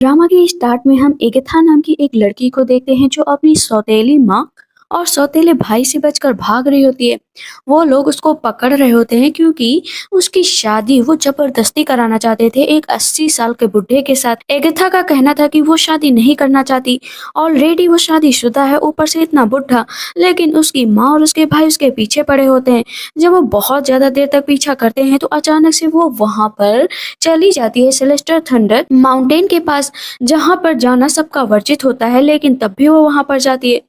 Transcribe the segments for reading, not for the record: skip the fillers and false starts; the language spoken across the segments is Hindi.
ड्रामा के स्टार्ट में हम एगथा नाम की एक लड़की को देखते हैं जो अपनी सौतेली माँ और सौतेले भाई से बचकर भाग रही होती है। वो लोग उसको पकड़ रहे होते हैं क्योंकि उसकी शादी वो जबरदस्ती कराना चाहते थे एक 80 साल के बुढ़े के साथ। एगथा का कहना था कि वो शादी नहीं करना चाहती। ऑलरेडी वो शादीशुदा है, ऊपर से इतना बुढ़ा। लेकिन उसकी माँ और उसके भाई उसके पीछे पड़े होते हैं। जब वो बहुत ज्यादा देर तक पीछा करते हैं तो अचानक से वो वहां पर चली जाती है सेलेस्टर थंडर माउंटेन के पास, जहाँ पर जाना सबका वर्जित होता है, लेकिन तब भी वो वहां पर जाती है।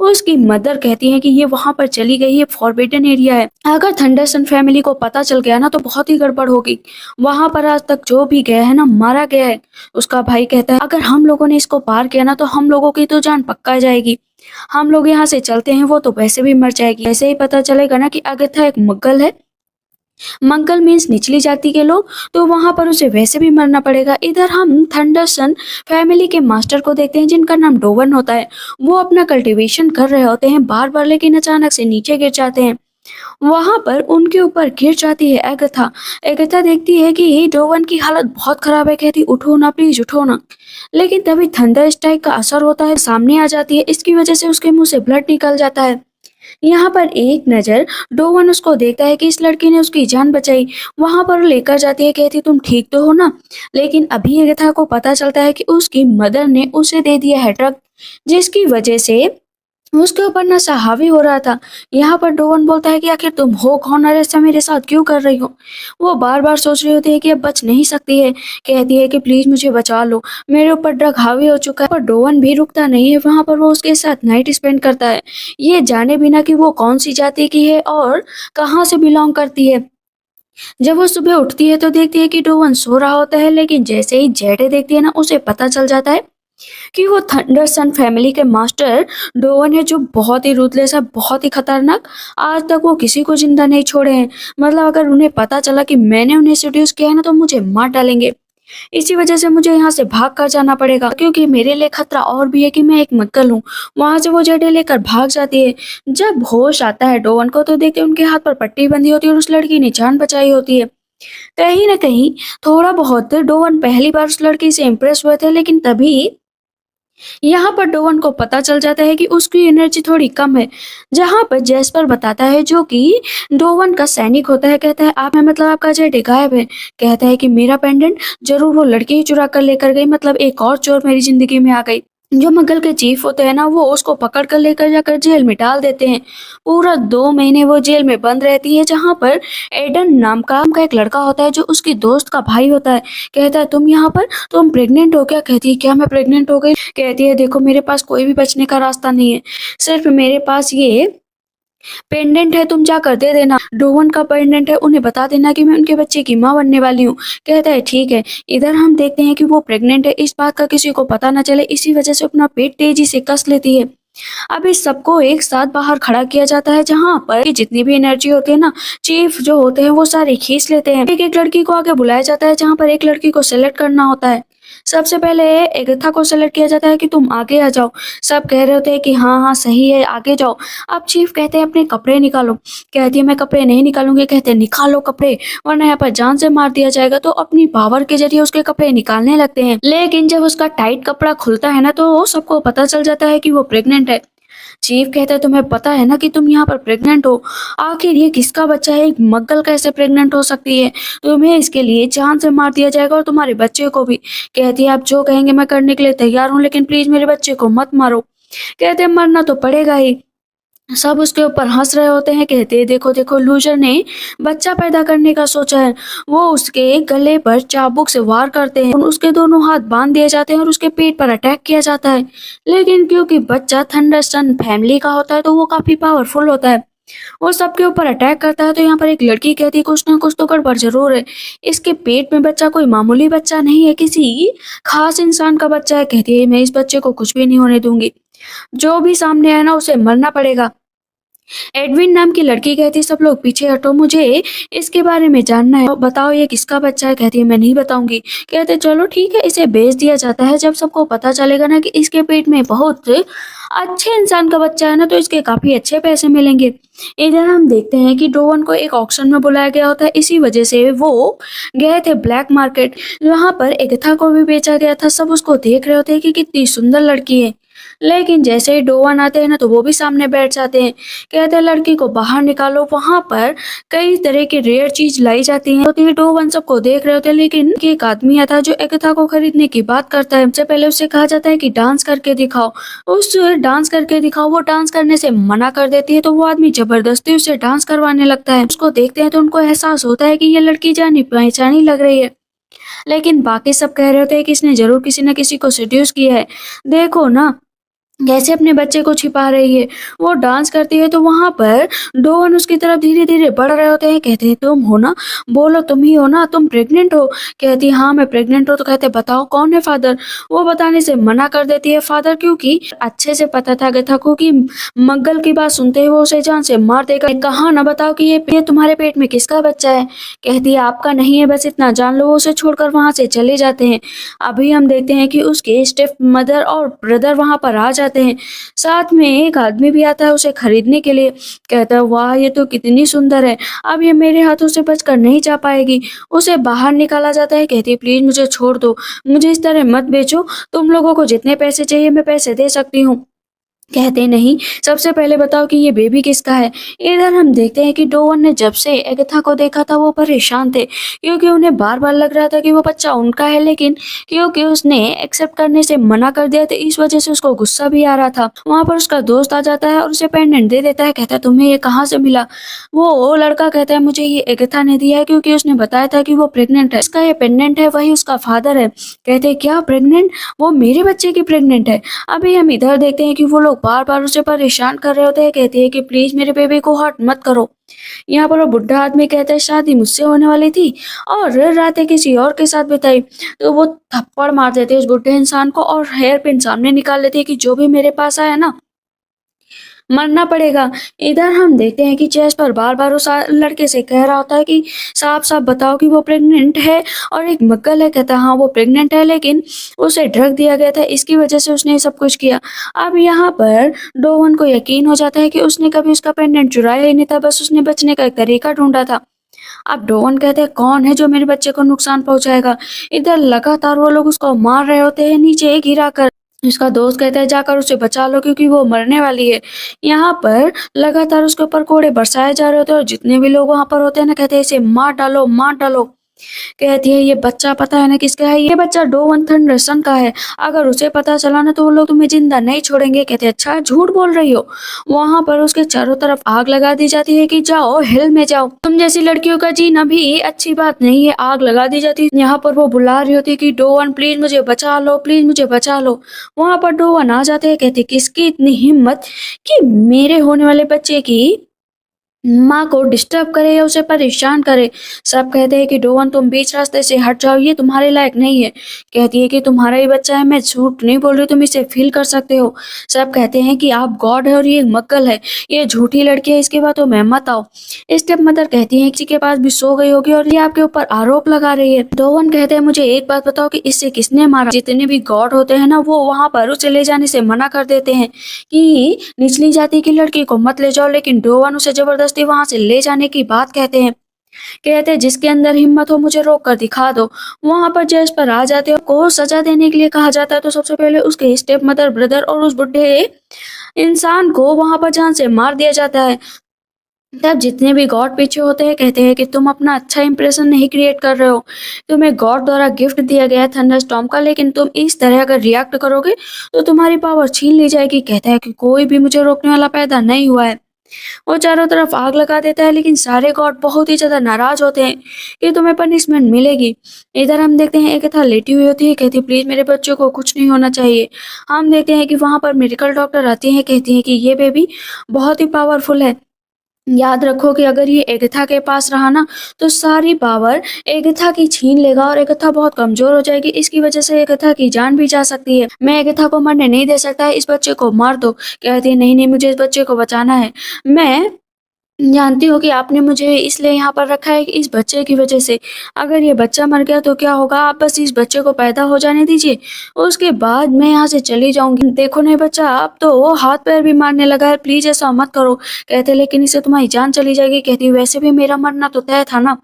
उसकी मदर कहती है कि ये वहां पर चली गई, ये फॉरबिडन एरिया है। अगर थंडरसन फैमिली को पता चल गया ना तो बहुत ही गड़बड़ होगी। वहां पर आज तक जो भी गया है ना मारा गया है। उसका भाई कहता है अगर हम लोगों ने इसको पार किया ना तो हम लोगों की तो जान पक्का जाएगी। हम लोग यहाँ से चलते हैं, वो तो वैसे भी मर जाएगी। ऐसे ही पता चलेगा ना कि अगथा एक मुगल है। मंगल मीन्स निचली जाति के लोग, तो वहां पर उसे वैसे भी मरना पड़ेगा। इधर हम थंडरसन फैमिली के मास्टर को देखते हैं जिनका नाम डोवन होता है। वो अपना कल्टीवेशन कर रहे होते हैं बार बार, लेकिन अचानक से नीचे गिर जाते हैं। वहां पर उनके ऊपर गिर जाती है एगथा। एगथा देखती है कि डोवन की हालत बहुत खराब है, कहती उठो ना प्लीज उठो ना। लेकिन तभी थंडर स्ट्राइक का असर होता है, सामने आ जाती है। इसकी वजह से उसके मुंह से ब्लड निकल जाता है। यहाँ पर एक नज़र डोवन उसको देखता है कि इस लड़की ने उसकी जान बचाई। वहां पर लेकर जाती है, कहती तुम ठीक तो हो ना। लेकिन अभी एगथा को पता चलता है कि उसकी मदर ने उसे दे दिया है ड्रग, जिसकी वजह से उसके ऊपर नशा हावी हो रहा था। यहाँ पर डोवन बोलता है कि आखिर तुम हो कौन और ऐसा मेरे साथ क्यों कर रही हो। वो बार बार सोच रही होती है कि अब बच नहीं सकती है। कहती है कि प्लीज मुझे बचा लो, मेरे ऊपर ड्रग हावी हो चुका है। पर डोवन भी रुकता नहीं है। वहां पर वो उसके साथ नाइट स्पेंड करता है, ये जाने बिना कि वो कौन सी जाति की है और कहाँ से बिलोंग करती है। जब वो सुबह उठती है तो देखती है कि डोवन सो रहा होता है, लेकिन जैसे ही जेडे देखती है ना उसे पता चल जाता है कि वो थंडरसन फैमिली के मास्टर डोवन है, जो बहुत ही रूथलेस है, बहुत ही खतरनाक। आज तक वो किसी को जिंदा नहीं छोड़े हैं। मतलब अगर उन्हें पता चला कि मैंने उन्हें सेड्यूस किया है ना तो मुझे मार डालेंगे। इसी वजह से मुझे यहाँ से भाग कर जाना पड़ेगा, क्योंकि मेरे लिए खतरा और भी है कि मैं एक मक्कल हूँ। वहां से वो जेडे लेकर भाग जाती है। जब होश आता है डोवन को तो देखते हैं उनके हाथ पर पट्टी बंधी होती है और उस लड़की ने जान बचाई होती है। कहीं ना कहीं थोड़ा बहुत डोवन पहली बार उस लड़की से इम्प्रेस हुए थे, लेकिन तभी यहाँ पर डोवन को पता चल जाता है कि उसकी एनर्जी थोड़ी कम है। जहाँ पर जैस्पर बताता है, जो कि डोवन का सैनिक होता है, कहता है आप है मतलब आपका जेडे गायब है। कहता है कि मेरा पेंडेंट जरूर वो लड़की ही चुरा कर लेकर गई, मतलब एक और चोर मेरी जिंदगी में आ गई। जो मगल के चीफ होते हैं ना वो उसको पकड़ कर लेकर जाकर जेल में डाल देते हैं। पूरा 2 महीने वो जेल में बंद रहती है, जहाँ पर एडन नाम का एक लड़का होता है जो उसकी दोस्त का भाई होता है। कहता है तुम यहाँ पर, तुम प्रेग्नेंट हो क्या। कहती है क्या मैं प्रेग्नेंट हो गई। कहती है देखो मेरे पास कोई भी बचने का रास्ता नहीं है, सिर्फ मेरे पास ये पेंडेंट है, तुम जाकर दे देना। डोवन का पेंडेंट है, उन्हें बता देना कि मैं उनके बच्चे की माँ बनने वाली हूँ। कहता है ठीक है। इधर हम देखते हैं कि वो प्रेग्नेंट है, इस बात का किसी को पता ना चले, इसी वजह से अपना पेट तेजी से कस लेती है। अब इस सबको एक साथ बाहर खड़ा किया जाता है, जहाँ पर कि जितनी भी एनर्जी होती है ना चीफ जो होते हैं वो सारे खींच लेते हैं। एक एक लड़की को आगे बुलाया जाता है, जहाँ पर एक लड़की को सेलेक्ट करना होता है। सबसे पहले एगथा को सेलेक्ट किया जाता है कि तुम आगे आ जाओ। सब कह रहे होते हैं कि हाँ हाँ सही है आगे जाओ। अब चीफ कहते हैं अपने कपड़े निकालो। कहती है मैं कपड़े नहीं निकालूंगी। कहते हैं निकालो कपड़े, वरना यहाँ पर जान से मार दिया जाएगा। तो अपनी पावर के जरिए उसके कपड़े निकालने लगते हैं, लेकिन जब उसका टाइट कपड़ा खुलता है ना तो सबको पता चल जाता है कि वो प्रेग्नेंट है। चीफ कहता है तुम्हें पता है ना कि तुम यहाँ पर प्रेग्नेंट हो। आखिर ये किसका बच्चा है, एक मग्गल कैसे प्रेग्नेंट हो सकती है। तुम्हें इसके लिए जान से मार दिया जाएगा और तुम्हारे बच्चे को भी। कहती है आप जो कहेंगे मैं करने के लिए तैयार हूँ, लेकिन प्लीज मेरे बच्चे को मत मारो। कहते हैं मरना तो पड़ेगा ही। सब उसके ऊपर हंस रहे होते हैं। कहते हैं देखो देखो लूजर ने बच्चा पैदा करने का सोचा है। वो उसके गले पर चाबुक से वार करते हैं, उसके दोनों हाथ बांध दिए जाते हैं और उसके पेट पर अटैक किया जाता है। लेकिन क्योंकि बच्चा थंडरसन फैमिली का होता है तो वो काफी पावरफुल होता है। वो सबके ऊपर अटैक करता है। तो यहाँ पर एक लड़की कहती है कुछ ना कुछ तो गड़बड़ जरूर है। इसके पेट में बच्चा कोई मामूली बच्चा नहीं है, किसी खास इंसान का बच्चा है। कहती है मैं इस बच्चे को कुछ भी नहीं होने दूंगी, जो भी सामने आए ना उसे मरना पड़ेगा। एडविन नाम की लड़की कहती है, सब लोग पीछे हटो, मुझे इसके बारे में जानना है, बताओ ये किसका बच्चा है। कहती है मैं नहीं बताऊंगी। कहते चलो ठीक है, इसे बेच दिया जाता है। जब सबको पता चलेगा ना कि इसके पेट में बहुत अच्छे इंसान का बच्चा है ना, तो इसके काफी अच्छे पैसे मिलेंगे। इधर हम देखते हैं कि डोवन को एक ऑक्शन में बुलाया गया होता है, इसी वजह से वो गए थे ब्लैक मार्केट। वहां पर एगथा को भी बेचा गया था। सब उसको देख रहे होते हैं कि कितनी सुंदर लड़की है, लेकिन जैसे ही डोवन आते हैं ना, तो वो भी सामने बैठ जाते हैं। कहते हैं लड़की को बाहर निकालो। वहां पर कई तरह की रेयर चीज लाई जाती हैं। तो ये डोवन सबको देख रहे होते हैं, लेकिन एक आदमी आता है जो एगथा को खरीदने की बात करता है। सबसे पहले उससे कहा जाता है कि डांस करके दिखाओ, उस डांस करके दिखाओ। वो डांस करने से मना कर देती है, तो वो आदमी जबरदस्ती उससे डांस करवाने लगता है। उसको देखते हैं तो उनको एहसास होता है कि ये लड़की जानी पहचानी लग रही है, लेकिन बाकी सब कह रहे होते हैं कि इसने जरूर किसी न किसी को सेड्यूस किया है। देखो ना कैसे अपने बच्चे को छिपा रही है। वो डांस करती है तो वहां पर डोवन उसकी तरफ धीरे धीरे बढ़ रहे होते हैं। कहते हैं तुम हो ना, बोलो तुम ही हो ना, तुम प्रेग्नेंट हो। कहती है हाँ मैं प्रेग्नेंट हूँ। तो कहते हैं बताओ कौन है फादर। वो बताने से मना कर देती है फादर, क्योंकि अच्छे से पता था गथा को कि मग्गल की बात सुनते ही वो उसे जान से मार देगा। कहा ना बताओ कि ये तुम्हारे पेट में किसका बच्चा है। कहती है आपका नहीं है, बस इतना जान लो। वो उसे छोड़कर वहां से चले जाते हैं। अभी हम देखते हैं कि उसके स्टेप मदर और ब्रदर वहां पर आ जाते हैं। साथ में एक आदमी भी आता है उसे खरीदने के लिए। कहता है वाह ये तो कितनी सुंदर है, अब ये मेरे हाथों से बचकर नहीं जा पाएगी। उसे बाहर निकाला जाता है। कहती है प्लीज मुझे छोड़ दो, मुझे इस तरह मत बेचो, तुम लोगों को जितने पैसे चाहिए मैं पैसे दे सकती हूँ। कहते नहीं, सबसे पहले बताओ कि ये बेबी किसका है। इधर हम देखते हैं कि डोवन ने जब से एगथा को देखा था वो परेशान थे, क्योंकि उन्हें बार बार लग रहा था कि वो बच्चा उनका है, लेकिन क्योंकि उसने एक्सेप्ट करने से मना कर दिया तो इस वजह से उसको गुस्सा भी आ रहा था। वहां पर उसका दोस्त आ जाता है और उसे पेंडेंट दे देता है। कहता है तुम्हें ये कहाँ से मिला। वो लड़का कहता है मुझे ये एगथा ने दिया है, क्योंकि उसने बताया था कि वो प्रेग्नेंट है। इसका ये पेंडेंट है, वही उसका फादर है। कहते हैं क्या प्रेग्नेंट, वो मेरे बच्चे की प्रेग्नेंट है। अभी हम इधर देखते हैं कि वो लोग बार बार उसे परेशान कर रहे होते हैं। कहती है कि प्लीज मेरे बेबी को हर्ट मत करो। यहाँ पर वो बुढ़ा आदमी कहता है शादी मुझसे होने वाली थी और रातें किसी और के साथ बिताई। तो वो थप्पड़ मार देते हैं उस बुढ़े इंसान को और हेयर पिन सामने निकाल लेते हैं कि जो भी मेरे पास आया ना मरना पड़ेगा। इधर हम देखते हैं कि चेस पर बार बार उस लड़के से कह रहा होता है कि साफ साफ बताओ कि वो प्रेग्नेंट है। और एक मक्कल है, कहता है हाँ वो प्रेग्नेंट है, लेकिन उसे ड्रग दिया गया था, इसकी वजह से उसने ये सब कुछ किया। अब यहाँ पर डोवन को यकीन हो जाता है कि उसने कभी उसका पेंडेंट चुराया ही नहीं था, बस उसने बचने का एक तरीका ढूंढा था। अब डोवन कहते हैं कौन है जो मेरे बच्चे को नुकसान पहुंचाएगा। इधर लगातार वो लोग उसको मार रहे होते हैं नीचे गिरा कर। उसका दोस्त कहता है जाकर उसे बचा लो क्योंकि वो मरने वाली है। यहाँ पर लगातार उसके ऊपर कोड़े बरसाए जा रहे होते हैं और जितने भी लोग वहां पर होते हैं ना, कहते हैं इसे मार डालो मार डालो। कहती है ये बच्चा पता है ना किसका है, ये बच्चा डोवन थंडरसन का है। अगर उसे पता चला ना तो वो लोग तुम्हें जिंदा नहीं छोड़ेंगे। कहते अच्छा झूठ बोल रही हो। वहां पर उसके चारों तरफ आग लगा दी जाती है कि जाओ हिल में जाओ, तुम जैसी लड़कियों का जीना भी अच्छी बात नहीं है। आग लगा दी जाती है। यहाँ पर वो बुला रही होती है कि डोवन प्लीज मुझे बचा लो, प्लीज मुझे बचा लो। वहां पर डोवन आ जाते हैं। कहते किसकी इतनी हिम्मत कि मेरे होने वाले बच्चे की माँ को डिस्टर्ब करे या उसे परेशान करे। सब कहते हैं कि डोवन तुम बीच रास्ते से हट जाओ, ये तुम्हारे लायक नहीं है। कहती है कि तुम्हारा ही बच्चा है, मैं झूठ नहीं बोल रही, तुम इसे फील कर सकते हो। सब कहते हैं कि आप गॉड है और ये मक्कल है, ये झूठी लड़की है, इसके बातों में मत आओ। स्टेप मदर कहती है किसी के पास भी सो गई होगी और ये आपके ऊपर आरोप लगा रही है। डोवन कहते हैं मुझे एक बात बताओ कि इससे किसने मारा। जितने भी गॉड होते हैं ना, वो वहां पर उसे ले जाने से मना कर देते हैं कि निचली जाति की लड़की को मत ले जाओ, लेकिन डोवन उसे जबरदस्ती वहां से ले जाने की बात कहते हैं। कहते हैं जिसके अंदर हिम्मत हो मुझे रोक कर दिखा दो। वहां पर जज पर आ जाते हैं, को सजा देने के लिए कहा जाता है। तो सबसे पहले उसके स्टेप मदर ब्रदर और उस बुढ़े इंसान को वहां पर जान से मार दिया जाता है। तब जितने भी गॉड पीछे होते हैं कहते हैं कि तुम अपना अच्छा इंप्रेशन नहीं क्रिएट कर रहे हो, तुम्हें गॉड द्वारा गिफ्ट दिया गया है थंडरस्टॉर्म का, लेकिन तुम इस तरह अगर रिएक्ट करोगे तो तुम्हारी पावर छीन ली जाएगी। कहता है कि कोई भी मुझे रोकने वाला पैदा नहीं हुआ है। वो चारों तरफ आग लगा देता है, लेकिन सारे गॉड बहुत ही ज्यादा नाराज होते हैं कि तुम्हें पनिशमेंट मिलेगी। इधर हम देखते हैं एक था लेटी हुई होती है। कहती प्लीज मेरे बच्चों को कुछ नहीं होना चाहिए। हम देखते हैं कि वहां पर मेडिकल डॉक्टर आती है। कहती है कि ये बेबी बहुत ही पावरफुल है, याद रखो कि अगर ये एगाथा के पास रहा ना तो सारी पावर एगाथा की छीन लेगा और एगाथा बहुत कमजोर हो जाएगी। इसकी वजह से एगाथा की जान भी जा सकती है। मैं एगाथा को मरने नहीं दे सकता, इस बच्चे को मार दो। कहती है नहीं नहीं, मुझे इस बच्चे को बचाना है। मैं जानती हो कि आपने मुझे इसलिए यहाँ पर रखा है कि इस बच्चे की वजह से अगर ये बच्चा मर गया तो क्या होगा, आप बस इस बच्चे को पैदा हो जाने दीजिए, उसके बाद मैं यहाँ से चली जाऊंगी। देखो नहीं बच्चा, अब तो वो हाथ पैर भी मारने लगा है, प्लीज ऐसा मत करो। कहते लेकिन इससे तुम्हारी जान चली जाएगी। कहती वैसे भी मेरा मरना तो तय था ना,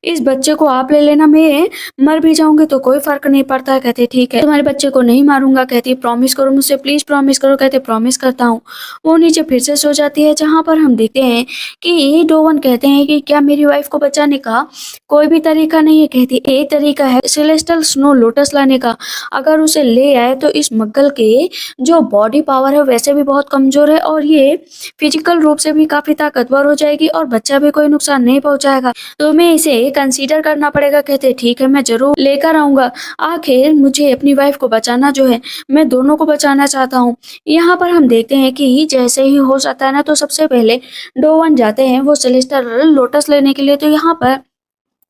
इस बच्चे को आप ले लेना, मैं मर भी जाऊंगी तो कोई फर्क नहीं पड़ता। कहते ठीक है, तुम्हारे बच्चे को नहीं मारूंगा। कहती प्रॉमिस करो मुझसे, प्लीज प्रॉमिस करो। कहते प्रॉमिस करता हूँ। वो नीचे फिर से सो जाती है, जहाँ पर हम देखते हैं कि डोवन कहते हैं कि क्या मेरी वाइफ को बचाने का कोई भी तरीका नहीं है। कहती एक तरीका है, सेलेस्टल स्नो लोटस लाने का। अगर उसे ले आए तो इस मग्गल के जो बॉडी पावर है वैसे भी बहुत कमजोर है और ये फिजिकल रूप से भी काफी ताकतवर हो जाएगी और बच्चा भी कोई नुकसान नहीं पहुंचाएगा। तुम्हें इसे कंसीडर करना पड़ेगा। कहते ठीक है, मैं जरूर लेकर आऊंगा। आखिर मुझे अपनी वाइफ को बचाना जो है, मैं दोनों को बचाना चाहता हूँ। यहाँ पर हम देखते हैं कि जैसे ही हो जाता है ना तो सबसे पहले डोवन जाते हैं वो सेलेस्टर लोटस लेने के लिए। तो यहाँ पर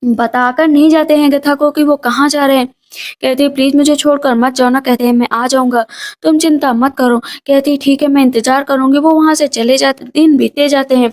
बताकर नहीं जाते हैं गथा को कि वो कहाँ जा रहे हैं। कहती है प्लीज मुझे छोड़कर मत जाओ ना। कहते हैं मैं आ जाऊंगा, तुम चिंता मत करो। कहती है ठीक है, मैं इंतजार करूंगी। वो वहां से चले जाते, दिन बीते जाते हैं।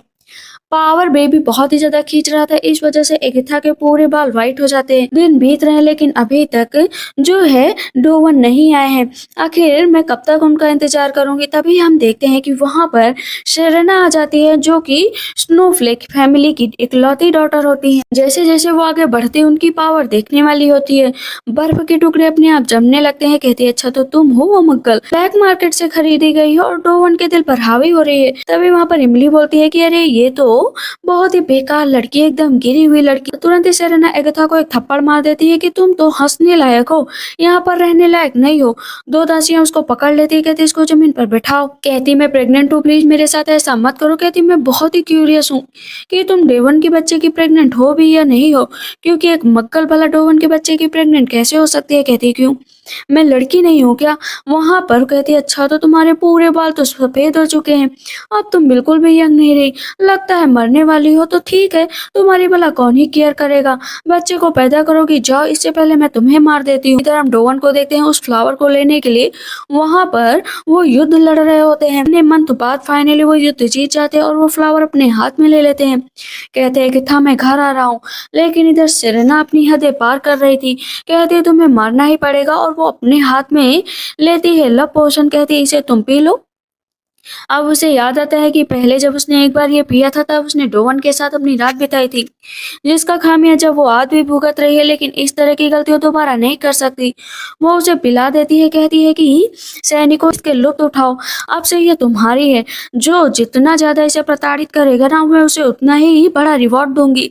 पावर बेबी बहुत ही ज्यादा खींच रहा था, इस वजह से एगिथा के पूरे बाल वाइट हो जाते हैं। दिन बीत रहे हैं लेकिन अभी तक जो है डोवन नहीं आए हैं। आखिर मैं कब तक उनका इंतजार करूंगी। तभी हम देखते हैं कि वहां पर शेरना आ जाती है, जो कि स्नोफ्लेक फैमिली की इकलौती डॉटर होती है। जैसे जैसे वो आगे बढ़ती है उनकी पावर देखने वाली होती है। बर्फ के टुकड़े अपने आप जमने लगते हैं। कहती है अच्छा तो तुम हो वो मग्गल, ब्लैक मार्केट से खरीदी गई हो और डोवन के दिल पर हावी हो रही है। तभी वहां पर इमली बोलती है कि अरे ये तो बहुत ही बेकार लड़की, एकदम गिरी हुई लड़की। तुरंत ही सेरेना एगाथा को एक थप्पड़ मार देती है कि तुम तो हंसने लायक हो, यहाँ पर रहने लायक नहीं हो। दो दासियां उसको पकड़ लेती है। कहती इसको जमीन पर बैठाओ। कहती मैं प्रेग्नेंट हूँ, प्लीज मेरे साथ ऐसा मत करो। कहती मैं बहुत ही क्यूरियस हूँ कि तुम डोवन के बच्चे की प्रेग्नेंट हो भी या नहीं हो, क्योंकि एक मक्कल भला डोवन के बच्चे की प्रेग्नेंट कैसे हो सकती है। कहती क्यों, मैं लड़की नहीं हूँ क्या। वहां पर कहती अच्छा तो तुम्हारे पूरे बाल तो सफेद हो चुके हैं, अब तुम बिल्कुल भी यंग नहीं रही, लगता है मरने वाली हो। तो ठीक है, तुम्हारी भला कौन ही केयर करेगा, बच्चे को पैदा करोगी, जाओ, इससे पहले मैं तुम्हें मार देती हूँ। इधर हम डोवन को देखते हैं उस फ्लावर को लेने के लिए वहां पर वो युद्ध लड़ रहे होते हैं। अपने मंथ बाद फाइनली वो युद्ध जीत जाते हैं और वो फ्लावर अपने हाथ में ले लेते हैं। कहते हैं कि था मैं घर आ रहा हूँ, लेकिन इधर सेरेना अपनी हदें पार कर रही थी। कहती है तुम्हें मारना ही पड़ेगा और वो अपने हाथ में लेती है लव पोशन। कहती है इसे तुम पी लो। अब उसे याद आता है कि पहले जब उसने एक बार ये पिया था तब उसने डोवन के साथ अपनी रात बिताई थी, जिसका खामियाजा वो आज भी भुगत रही है, लेकिन इस तरह की गलतियां दोबारा नहीं कर सकती। वो उसे पिला देती है। कहती है कि सैनिकों इसके लुत्फ उठाओ, अब से ये तुम्हारी है, जो जितना ज्यादा इसे प्रताड़ित करेगा ना मैं उसे उतना ही बड़ा रिवॉर्ड दूंगी।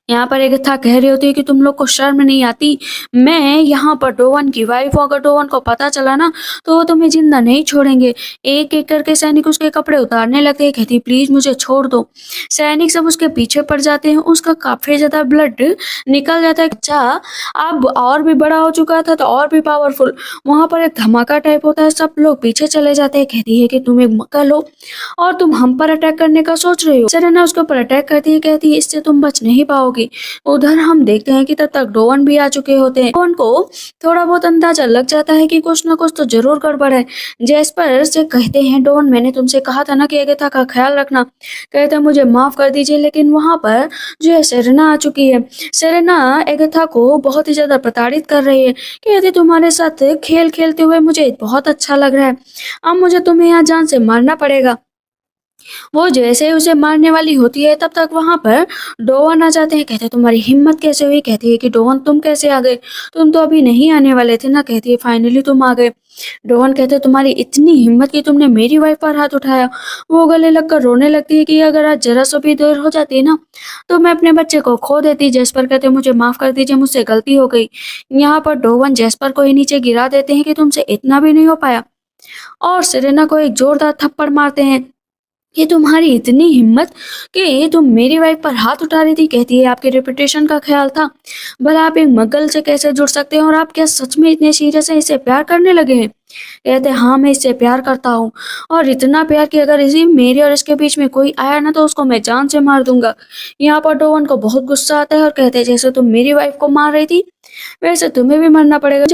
यहाँ पर एक था कह रही होती है कि तुम लोग को शर्म नहीं आती, मैं यहाँ पर डोवन की वाइफ हूँ, अगर डोवन को पता चला ना तो वो तुम्हें जिंदा नहीं छोड़ेंगे। एक एक करके सैनिक उसके कपड़े उतारने लगते हैं। कहती प्लीज मुझे छोड़ दो। सैनिक सब उसके पीछे पड़ जाते हैं, उसका काफी ज्यादा ब्लड निकल जाता है। अच्छा अब और भी बड़ा हो चुका था तो और भी पावरफुल। वहां पर एक धमाका टाइप होता है, सब लोग पीछे चले जाते हैं। कहती है कि तुम एक मक्कल हो और तुम हम पर अटैक करने का सोच रहे हो। सेरेना उसके ऊपर अटैक करती है। कहती है इससे तुम बच नहीं पाओगे। उधर हम देखते हैं कि तब तक डोवन भी आ चुके होते हैं। डोवन को थोड़ा बहुत अंदाजा लग जाता है कि कुछ ना कुछ तो जरूर गड़बड़ है। जेस्पर से कहते हैं डोवन मैंने तुमसे कहा था ना कि एगाथा का ख्याल रखना। कहते हैं मुझे माफ कर दीजिए, लेकिन वहां पर जो है सेरेना आ चुकी है। सेरेना एगाथा को बहुत ही ज्यादा प्रताड़ित कर रही है। कहती तुम्हारे साथ खेल खेलते हुए मुझे बहुत अच्छा लग रहा है, अब मुझे तुम्हें यहाँ जान से मारना पड़ेगा। वो जैसे ही उसे मारने वाली होती है तब तक वहां पर डोवन आ जाते हैं। कहते हैं तुम्हारी हिम्मत कैसे हुई। कहती है कि डोवन तुम कैसे आ गए, तुम तो अभी नहीं आने वाले थे ना। कहती है फाइनली तुम आ गए। डोवन कहते हैं तुम्हारी इतनी हिम्मत कि तुमने मेरी वाइफ पर हाथ उठाया। वो गले लगकर रोने लगती है कि अगर आज जरा सा भी देर हो जाती ना तो मैं अपने बच्चे को खो देती। जेस्पर कहते मुझे माफ कर दीजिए, मुझसे गलती हो गई। यहाँ पर डोवन जेस्पर को ही नीचे गिरा देते हैं कि तुमसे इतना भी नहीं हो पाया, और सेरेना को एक जोरदार थप्पड़ मारते हैं। ये तुम्हारी इतनी हिम्मत कि तुम मेरी वाइफ पर हाथ उठा रही थी। कहती है आपके रेपुटेशन का ख्याल था, भला आप एक मग्गल से कैसे जुड़ सकते हैं और आप क्या सच में इतने सीरियस हैं, इससे प्यार करने लगे हैं। कहते हैं हाँ मैं इससे प्यार करता हूँ और इतना प्यार कि अगर इसी मेरे और इसके बीच में कोई आया ना तो उसको मैं जान से मार दूंगा। यहाँ पर डोवन को बहुत गुस्सा आता है और कहते हैं जैसे तुम मेरी वाइफ को मार रही थी वैसे तुम्हें भी मरना पड़ेगा।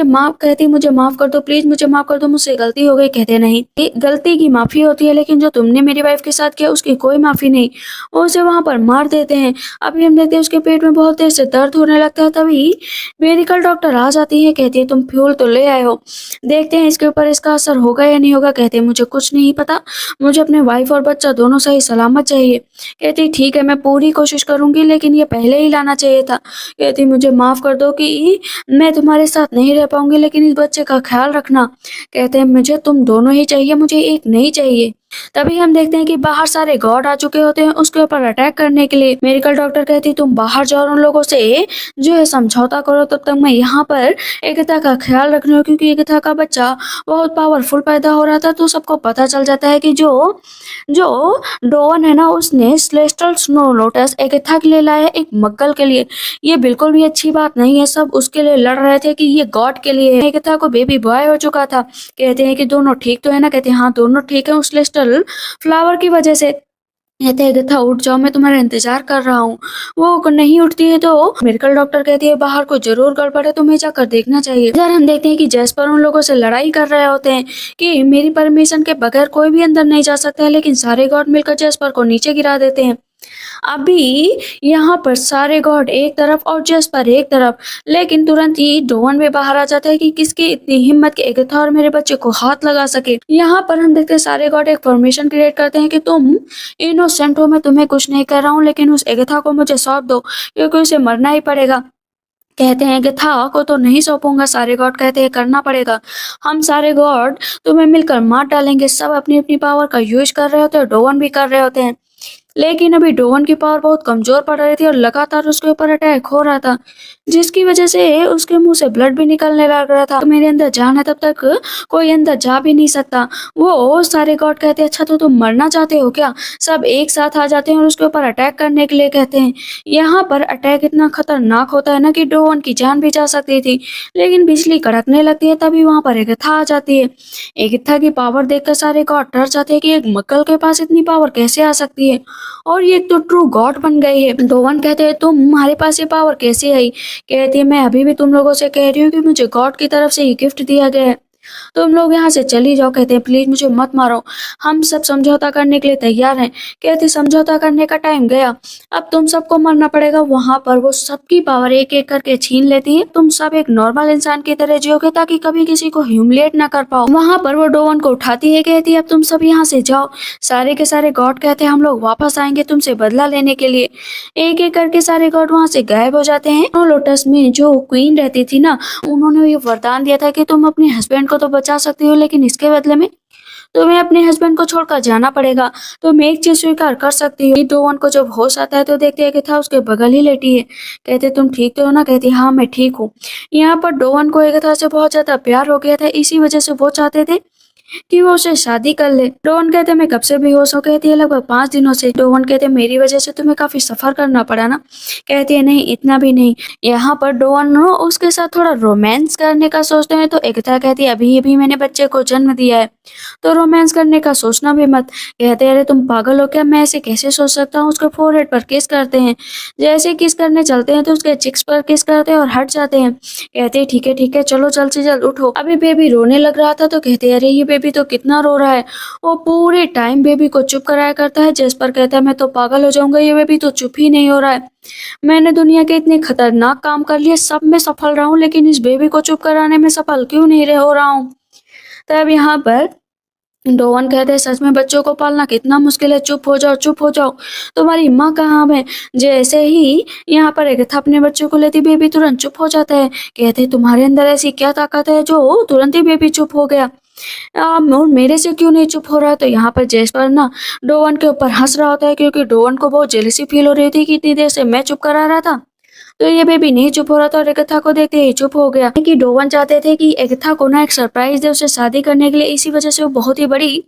मुझे माफ कर दो प्लीज, मुझे माफ कर दो, मुझसे गलती हो गई। कहते नहीं, ये गलती की माफी होती है लेकिन जो तुमने मेरी वाइफ के साथ किया उसकी कोई माफी नहीं। वो उसे वहां पर मार देते हैं। अभी हम देखते हैं उसके पेट में बहुत तेज से दर्द होने लगता है। तभी मेडिकल डॉक्टर आ जाती है। कहती है तुम फ्यूल तो ले आए हो, देखते हैं इसके ऊपर इसका असर होगा या नहीं होगा। कहते हैं मुझे कुछ नहीं पता, मुझे अपने वाइफ और बच्चा दोनों सही सलामत चाहिए। कहती ठीक है मैं पूरी कोशिश करूंगी लेकिन ये पहले ही लाना चाहिए था। कहती मुझे माफ कर दो कि मैं तुम्हारे साथ नहीं रह पाऊंगी लेकिन इस बच्चे का ख्याल रखना। कहते हैं मुझे तुम दोनों ही चाहिए, मुझे एक नहीं चाहिए। तभी हम देखते हैं कि बाहर सारे गॉड आ चुके होते हैं उसके ऊपर अटैक करने के लिए। मेडिकल डॉक्टर कहती है तुम बाहर जाओ और उन लोगों से जो है समझौता करो, तब तक मैं यहाँ पर एकता का ख्याल रख रही हूँ। क्योंकि एकता का बच्चा बहुत पावरफुल पैदा हो रहा था तो सबको पता चल जाता है कि जो जो डोवन है ना उसने सेलेस्टियल स्नो लोटस एकता के लिए लाया है, एक मक्कल के लिए। ये बिल्कुल भी अच्छी बात नहीं है। सब उसके लिए लड़ रहे थे कि ये गॉड के लिए है। एकता को बेबी बॉय हो चुका था। कहते हैं कि दोनों ठीक तो है ना। कहते हैं हाँ दोनों ठीक है, उस सेलेस्टियल फ्लावर की वजह से। कहते हैं एकता उठ जाओ, मैं तुम्हारा इंतजार कर रहा हूँ। वो नहीं उठती है तो मेडिकल डॉक्टर कहती है बाहर को जरूर गड़बड़ है, तुम्हें जाकर देखना चाहिए। इधर हम देखते हैं कि जैस्पर उन लोगों से लड़ाई कर रहे होते हैं कि मेरी परमिशन के बगैर कोई भी अंदर नहीं जा सकता है, लेकिन सारे गॉड मिलकर जैस्पर को नीचे गिरा देते हैं। अभी यहाँ पर सारे गॉड एक तरफ और जैस्पर एक तरफ, लेकिन तुरंत ही डोवन भी बाहर आ जाता है कि किसकी इतनी हिम्मत कि एकता और मेरे बच्चे को हाथ लगा सके। यहाँ पर हम देखते हैं सारे गॉड एक फॉर्मेशन क्रिएट करते हैं कि तुम इनोसेंट हो, मैं तुम्हें कुछ नहीं कर रहा हूँ, लेकिन उस एकता को मुझे सौंप दो क्योंकि उसे मरना ही पड़ेगा। कहते हैं कि था को तो नहीं सौंपूंगा। सारे गॉड कहते हैं करना पड़ेगा, हम सारे गॉड तुम्हें मिलकर मार डालेंगे। सब अपनी अपनी पावर का यूज कर रहे होते हैं, डोवन भी कर रहे होते हैं। लेकिन अभी डोवन की पावर बहुत कमजोर पड़ रही थी और लगातार उसके ऊपर अटैक हो रहा था, जिसकी वजह से उसके मुंह से ब्लड भी निकलने लग रहा था। तो मेरे अंदर जान है तब तक कोई अंदर जा भी नहीं सकता। वो सारे गॉड कहते हैं अच्छा तो तुम मरना चाहते हो क्या। सब एक साथ आ जाते हैं और उसके ऊपर अटैक करने के लिए कहते हैं। यहाँ पर अटैक इतना खतरनाक होता है ना कि डोवन की जान भी जा सकती थी, लेकिन बिजली कड़कने लगती है। तभी वहां पर एकथा आ जाती है। एकथा की पावर देखकर सारे गॉड डर जाते हैं कि एक मक्कल के पास इतनी पावर कैसे आ सकती है, और ये तो ट्रू गॉड बन गई है। डोवन कहते हैं तुम्हारे पास ये पावर कैसे आई। कहती है मैं अभी भी तुम लोगों से कह रही हूँ कि मुझे गॉड की तरफ से ये गिफ्ट दिया गया है, तुम लोग यहाँ से चली जाओ। कहते हैं प्लीज मुझे मत मारो, हम सब समझौता करने के लिए तैयार हैं। कहते समझौता करने का टाइम गया, अब तुम सबको मरना पड़ेगा। वहां पर वो सबकी पावर एक एक करके छीन लेती है। तुम सब एक नॉर्मल इंसान की तरह जियोगे ताकि कभी किसी को ह्यूमिलेट ना कर पाओ। वहां पर वो डोवन को उठाती है, कहती है अब तुम सब यहाँ से जाओ। सारे के सारे गॉड कहते हैं हम लोग वापस आएंगे तुमसे बदला लेने के लिए। एक एक करके सारे गॉड वहां से गायब हो जाते हैं। और लोटस में जो क्वीन रहती थी ना, उन्होंने ये वरदान दिया था कि तुम अपने हस्बैंड को तो बचा सकती हो लेकिन इसके बदले में तुम्हें अपने हस्बैंड को छोड़कर जाना पड़ेगा। तुम एक चीज स्वीकार कर सकती हो। डोवन को जब होश आता है तो देखते हैं कि था उसके बगल ही लेटी है। कहते तुम ठीक तो हो ना। कहती हाँ मैं ठीक हूँ। यहाँ पर डोवन को एक तरह से बहुत ज्यादा प्यार हो गया था, इसी वजह से वो चाहते थे कि वो उसे शादी कर ले। डोवन कहते मैं कब से बेहोश हूँ। कहती है लगभग 5 दिनों से। डोवन कहते मेरी वजह से तुम्हें काफी सफर करना पड़ा ना। कहती है नहीं इतना भी नहीं। यहाँ पर डोवन उसके साथ थोड़ा रोमांस करने का सोचते हैं तो एकता कहती है अभी अभी मैंने बच्चे को जन्म दिया है तो रोमांस करने का सोचना भी मत। कहते अरे तुम पागल हो क्या, मैं ऐसे कैसे सोच सकता हूँ। उसके फोरहेड पर किस करते हैं, जैसे किस करने चलते हैं तो उसके चिक्स पर किस करते हैं और हट जाते हैं। कहते ठीक है चलो जल्द से जल्द उठो। अभी बेबी रोने लग रहा था तो कहते अरे ये बेबी तो कितना रो रहा है। वो पूरे टाइम बेबी को चुप कराया करता है। जैस्पर कहता है मैं तो पागल हो जाऊंगा, ये बेबी तो चुप ही नहीं हो रहा है। मैंने दुनिया के इतने खतरनाक काम कर लिए, सब में सफल रहा हूँ, लेकिन इस बेबी को चुप कराने में सफल क्यों नहीं हो रहा हूँ। तब यहाँ पर डोवन कहते हैं सच में बच्चों को पालना कितना मुश्किल है, चुप हो जाओ चुप हो जाओ, तुम्हारी माँ कहाँ है। जैसे ही यहाँ पर एक था अपने बच्चों को लेती बेबी तुरंत चुप हो जाता है। कहते तुम्हारे अंदर ऐसी क्या ताकत है जो तुरंत ही बेबी चुप हो गया, और मेरे से क्यों नहीं चुप हो रहा है। तो यहाँ पर जैस्पर ना डोवन के ऊपर हंस रहा होता है क्योंकि डोवन को बहुत जेलसी फील हो रही थी कि इतनी देर से मैं चुप करा रहा था तो ये बेबी नहीं चुप हो रहा था और एगाथा को देखते ही चुप हो गया कि डोवन चाहते थे कि एगाथा को ना एक सरप्राइज दे उसे शादी करने के लिए। इसी वजह से वो बहुत ही बड़ी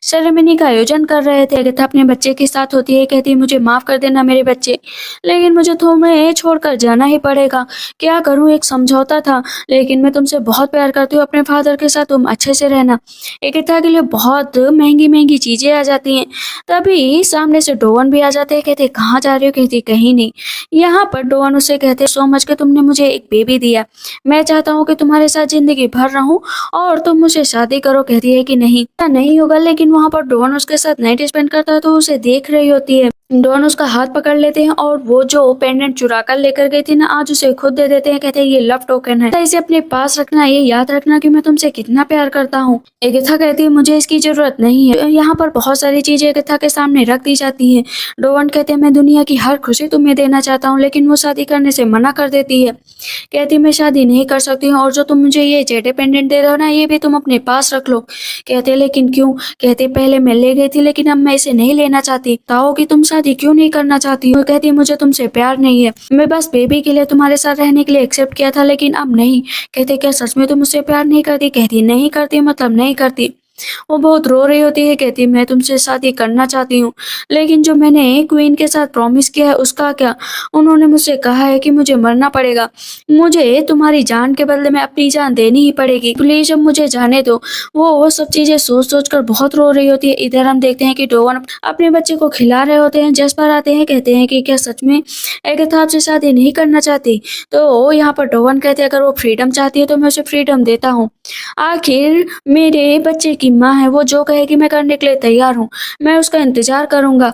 सेरेमनी का आयोजन कर रहे थे। एगाथा अपने बच्चे के साथ होती है, कहती है मुझे माफ कर देना मेरे बच्चे, लेकिन मुझे तुम्हें छोड़कर जाना ही पड़ेगा। क्या करूं, एक समझौता था, लेकिन मैं तुमसे बहुत प्यार करती हूँ, अपने फादर के साथ तुम अच्छे से रहना। एगाथा के लिए बहुत महंगी महंगी चीजें आ जाती हैं। तभी सामने से डोवन भी आ जाते हैं, कहते कहाँ जा रहे हो, कहती कहीं नहीं। यहाँ पर डोवन उसे कहते सो मच के तुमने मुझे एक बेबी दिया, मैं चाहता हूँ कि तुम्हारे साथ जिंदगी भर रहूं और तुम मुझे शादी करो। कहती है कि नहीं, ऐसा नहीं होगा। लेकिन वहाँ पर डोवन उसके साथ नाइट स्पेंड करता है तो उसे देख रही होती है। डॉन उसका हाथ पकड़ लेते हैं और वो जो पेंडेंट चुरा कर लेकर गई थी ना, आज उसे खुद दे देते हैं। कहते हैं ये लव टोकन है, इसे अपने पास रखना, ये याद रखना कि मैं तुमसे कितना प्यार करता हूँ। एगाथा कहती है मुझे इसकी जरूरत नहीं है। यहाँ पर बहुत सारी चीजें एगाथा के सामने रख दी जाती है। डोवन कहते हैं मैं दुनिया की हर खुशी तुम्हें देना चाहता हूँ, लेकिन वो शादी करने से मना कर देती है। कहती मैं शादी नहीं कर सकती हूँ, और जो तुम मुझे ये जेडे पेंडेंट दे रहे हो ना, ये भी तुम अपने पास रख लो। कहते लेकिन क्यों? कहते पहले मैं ले गई थी, लेकिन अब मैं इसे नहीं लेना चाहती। बताओ कि तुम शादी क्यों नहीं करना चाहती हो? कहती मुझे तुमसे प्यार नहीं है, मैं बस बेबी के लिए तुम्हारे साथ रहने के लिए एक्सेप्ट किया था, लेकिन अब नहीं। कहते क्या सच में तुम मुझसे प्यार नहीं करती? कहती नहीं करती, मतलब नहीं करती। वो बहुत रो रही होती है, कहती मैं तुमसे शादी करना चाहती हूँ, लेकिन जो मैंने क्वीन के साथ प्रॉमिस किया है उसका क्या? उन्होंने मुझसे कहा है कि मुझे मरना पड़ेगा, मुझे तुम्हारी जान के बदले में अपनी जान देनी ही पड़ेगी, प्लीज अब मुझे जाने दो। वो सब चीजें सोच सोच कर बहुत रो रही होती है। इधर हम देखते हैं कि डोवन अपने बच्चे को खिला रहे होते हैं। जसपर आते हैं, कहते हैं कि क्या सच में एगाथा आपसे शादी नहीं करना चाहती? तो यहाँ पर डोवन कहते हैं अगर वो फ्रीडम चाहती है तो मैं उसे फ्रीडम देता हूँ, आखिर मेरे बच्चे की माँ है, वो जो कहेगी मैं करने के लिए तैयार हूँ, मैं उसका इंतजार करूंगा।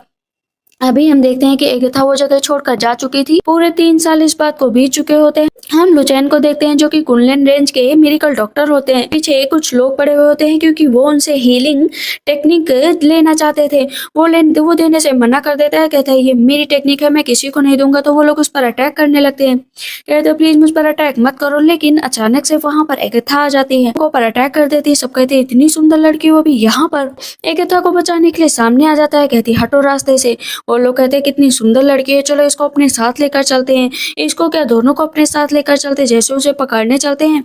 अभी हम देखते हैं कि एगाथा वो जगह छोड़कर जा चुकी थी। पूरे 3 साल इस बात को बीत चुके होते हैं। हम लुचैन को देखते हैं जो कि कुनलैंड रेंज के मिरेकल डॉक्टर होते हैं। पीछे कुछ लोग पड़े हुए होते हैं क्योंकि वो उनसे हीलिंग टेक्निक लेना चाहते थे। वो देने से मना कर देता है, कहता है ये मेरी टेक्निक है, मैं किसी को नहीं दूंगा। तो वो लोग उस पर अटैक करने लगते हैं, कहते हैं प्लीज मुझ पर अटैक मत करो। लेकिन अचानक से वहां पर एगाथा आ जाती है, वो पर अटैक कर देती है। सब कहते हैं इतनी सुंदर लड़की वो भी यहाँ पर। एगाथा को बचाने के लिए सामने आ जाता है, कहती हटो रास्ते से। वो लोग कहते हैं कितनी सुंदर लड़की है, चलो इसको अपने साथ लेकर चलते हैं। इसको क्या, दोनों को अपने साथ लेकर चलते। जैसे उसे पकड़ने चलते हैं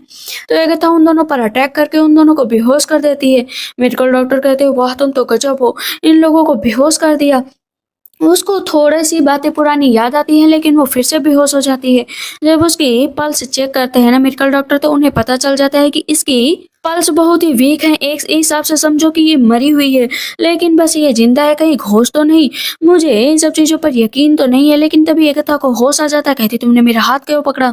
तो एगाथा उन दोनों पर अटैक करके उन दोनों को बेहोश कर देती है। मेडिकल डॉक्टर कहते हैं वाह तुम तो गजब हो, इन लोगों को बेहोश कर दिया। उसको थोड़ी सी बातें पुरानी याद आती हैं, लेकिन वो फिर से बेहोश हो जाती है। जब उसकी पल्स चेक करते हैं ना मेडिकल डॉक्टर, तो उन्हें पता चल जाता है कि इसकी पल्स बहुत ही वीक है। एक हिसाब से समझो कि ये मरी हुई है, लेकिन बस ये जिंदा है, कहीं घोष तो नहीं। मुझे इन सब चीजों पर यकीन तो नहीं है। लेकिन तभी एगाथा को होश आ जाता है, कहती तुमने मेरा हाथ क्यों पकड़ा?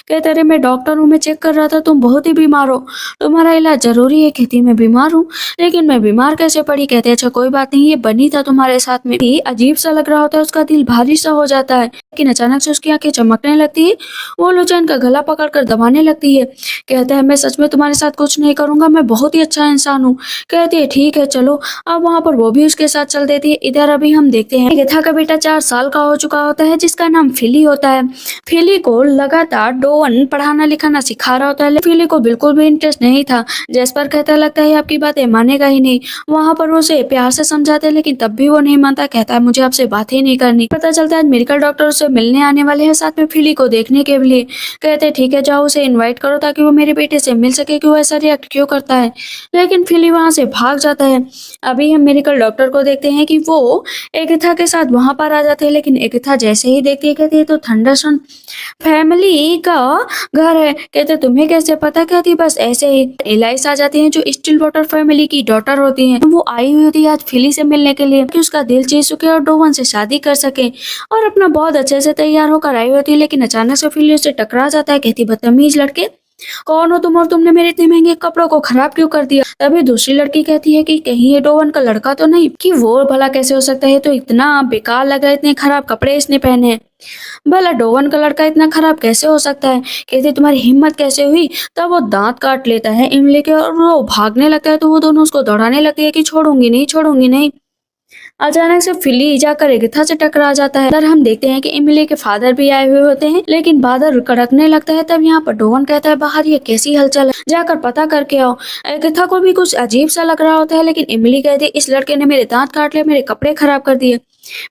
कहते अरे मैं डॉक्टर हूँ, मैं चेक कर रहा था, तुम बहुत ही बीमार हो, तुम्हारा इलाज जरूरी है। कहती मैं बीमार हूँ, लेकिन मैं बीमार कैसे पड़ी? कहते अच्छा कोई बात नहीं, ये बनी था तुम्हारे साथ में। अजीब सा लग रहा होता है, उसका दिल भारी सा हो जाता है, लेकिन अचानक से उसकी आंखें चमकने लगती है। वो लुचैन का गला पकड़कर दबाने लगती है, कहता है मैं सच में तुम्हारे साथ कुछ नहीं करूंगा, मैं बहुत ही अच्छा इंसान हूँ। कहती है ठीक है चलो। अब वहाँ पर वो भी उसके साथ चल देती है। इधर अभी हम देखते हैं एगाथा का बेटा 4 साल का हो चुका होता है, जिसका नाम फिली होता है। फिली को लगातार डोवन पढ़ाना लिखाना सिखा रहा होता है, लेकिन फिली को बिल्कुल भी इंटरेस्ट नहीं था। जैस्पर कहता लगता है आपकी बातें मानेगा ही नहीं। वहाँ पर वो उसे प्यार से समझाते हैं, लेकिन तब भी वो नहीं मानता, कहता है मुझे आपसे बात ही नहीं करनी। पता चलता है मेडिकल डॉक्टर उससे मिलने आने वाले हैं, साथ में फिली को देखने के लिए। कहते हैं ठीक है जाओ उसे इनवाइट करो ताकि वो मेरे बेटे से मिल सके कि वो ऐसा रिएक्ट क्यों करता है। लेकिन फिली वहां से भाग जाता है। अभी हम मेडिकल डॉक्टर को देखते हैं कि वो एगाथा के साथ वहां पर आ जाते हैं, लेकिन एगाथा जैसे ही देखती है कहती है तो थंडरसन फैमिली का घर है। कहते तुम्हें कैसे पता? कहती बस ऐसे ही। एलाइस आ जाती है जो स्टिल वाटर फैमिली की डॉटर होती है। वो आई हुई होती है आज फिली से मिलने के लिए कि उसका दिल जीत सके और डोवन से शादी कर सके, और अपना बहुत अच्छे से तैयार होकर आई होती है। लेकिन अचानक से फिली उससे टकरा जाता है, कहती बदतमीज लड़के कौन हो तुम, और तुमने मेरे इतने महंगे कपड़ों को खराब क्यों कर दिया? तभी दूसरी लड़की कहती है कि कहीं ये डोवन का लड़का तो नहीं? कि वो भला कैसे हो सकता है, तो इतना बेकार लग रहा है, इतने खराब कपड़े इसने पहने हैं, भला डोवन का लड़का इतना खराब कैसे हो सकता है? कहते तुम्हारी हिम्मत कैसे हुई? तब वो दांत काट लेता है इमली के और वो भागने लगता है। तो वो दोनों उसको दौड़ाने लगती है कि छोड़ूंगी नहीं, छोड़ूंगी नहीं। अचानक से फिली जाकर एगाथा से टकरा जाता है। हम देखते हैं कि इमिली के फादर भी आए हुए होते हैं, लेकिन बादल कड़कने लगता है। तब यहाँ पर डोवन कहता है बाहर ये कैसी हलचल है, जाकर पता करके आओ। एगाथा को भी कुछ अजीब सा लग रहा होता है, लेकिन इमिली कहती है इस लड़के ने मेरे दांत काट लिए, मेरे कपड़े खराब कर दिए।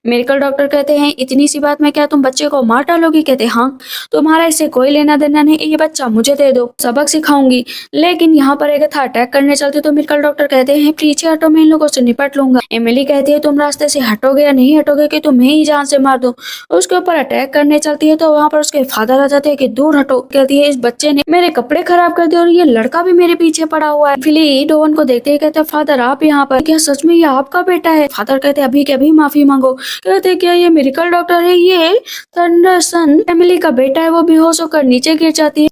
मेडिकल डॉक्टर कहते हैं इतनी सी बात में क्या तुम बच्चे को मार डालोगी? कहते हाँ, तुम्हारा इससे कोई लेना देना नहीं, ये बच्चा मुझे दे दो, सबक सिखाऊंगी। लेकिन यहाँ पर एगथा अटैक करने चलते तो मेडिकल डॉक्टर कहते हैं पीछे हटो, मैं इन लोगों से निपट लूंगा। एमिली कहती है तुम रास्ते से हटोगे या नहीं हटोगे कि तुम्हें ही जान से मार दो। उसके ऊपर अटैक करने चलती है तो वहाँ पर उसके फादर आ जाते हैं कि दूर हटो। कहती है इस बच्चे ने मेरे कपड़े खराब कर दिए और ये लड़का भी मेरे पीछे पड़ा हुआ है। फिली डोवन को देखते ही कहते हैं फादर आप यहाँ पर, क्या सच में ये आपका बेटा है? फादर कहते हैं अभी के अभी माफी मांगो। कहते क्या ये मेडिकल डॉक्टर है? ये थंडरसन एमिली का बेटा है। वो बेहोश होकर नीचे गिर जाती है।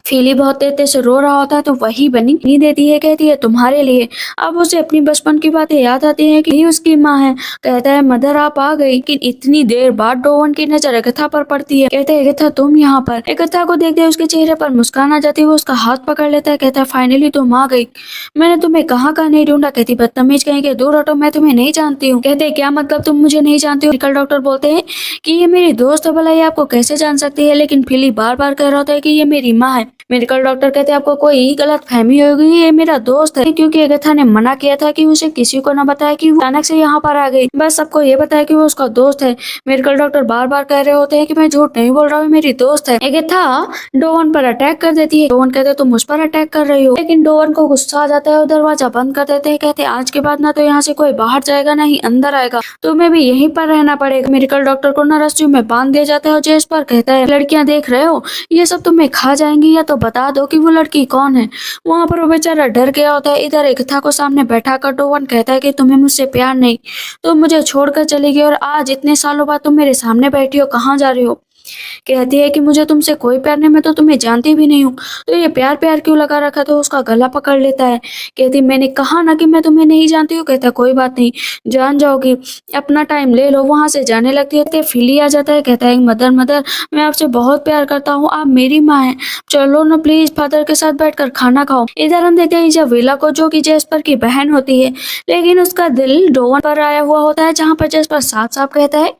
फिली बहुत तेज से रो रहा होता है तो वही बनी नहीं देती है, कहती है तुम्हारे लिए। अब उसे अपनी बचपन की बातें याद आती हैं कि ही उसकी माँ है। कहता है मदर आप आ गई। लेकिन इतनी देर बाद डोवन की नजर एगथा पर पड़ती है। कहता है एगथा तुम यहाँ पर। एगथा को देखते उसके चेहरे पर मुस्कान आ जाती है। वो उसका हाथ पकड़ लेता है। कहता है फाइनली तुम आ गई, मैंने तुम्हें कहाँ कहाँ नहीं ढूंढा। कहती बदतमीज कहीं के दूर हटो, मैं तुम्हें नहीं जानती हूँ। कहते क्या मतलब तुम मुझे नहीं जानती हो? मेडिकल डॉक्टर बोलते हैं कि ये मेरी दोस्त है, भला ये आपको कैसे जान सकती है? लेकिन फिली बार बार कह रहा होता है कि ये मेरी माँ है। मेडिकल डॉक्टर कहते हैं आपको कोई गलत फहमी होगी, ये मेरा दोस्त है। क्योंकि एगथा ने मना किया था कि उसे किसी को न बताया कि वो अचानक से यहाँ पर आ गई, बस सबको ये बताया कि वो उसका दोस्त है। मेडिकल डॉक्टर बार बार कह रहे होते हैं कि मैं झूठ नहीं बोल रहा हूँ, मेरी दोस्त है। एगथा डोवन पर अटैक कर देती है। डोवन कहते तुम मुझ पर अटैक कर रही हो। लेकिन डोवन को गुस्सा आ जाता है और दरवाजा बंद कर देते हैं। कहते आज के बाद ना तो यहाँ से कोई बाहर जाएगा ना ही अंदर आएगा, तुम्हें भी यहीं पर रहना पड़ेगा। मेडिकल डॉक्टर को न रस्सियों में बांध दिया जाता है और जेस पर कहता है लड़कियां देख रहे हो, ये सब तुम्हें खा जाएंगी, या तो बता दो कि वो लड़की कौन है। वहां पर वो बेचारा डर गया होता है। इधर एगथा को सामने बैठा कर डोवन कहता है कि तुम्हें मुझसे प्यार नहीं, तुम मुझे छोड़कर चली गई और आज इतने सालों बाद तुम मेरे सामने बैठी हो, कहाँ जा रही हो? कहती है कि मुझे तुमसे कोई प्यार नहीं, मैं तो तुम्हें जानती भी नहीं हूँ, तो ये प्यार प्यार क्यों लगा रखा? तो उसका गला पकड़ लेता है। कहती मैंने कहा ना कि मैं तुम्हें नहीं जानती हूँ। कहता कोई बात नहीं, जान जाओगी, अपना टाइम ले लो। वहां से जाने लगती है। फिली आ जाता है। कहता है मदर मदर मैं आपसे बहुत प्यार करता हूँ, आप मेरी माँ है, चलो ना प्लीज फादर के साथ बैठकर खाना खाओ। इधर हम देखते हैं इजाबेला को, जो कि जेस्पर की बहन होती है, लेकिन उसका दिल डोवन पर आया हुआ होता है, जहाँ पर जेस्पर साफ साफ कहता है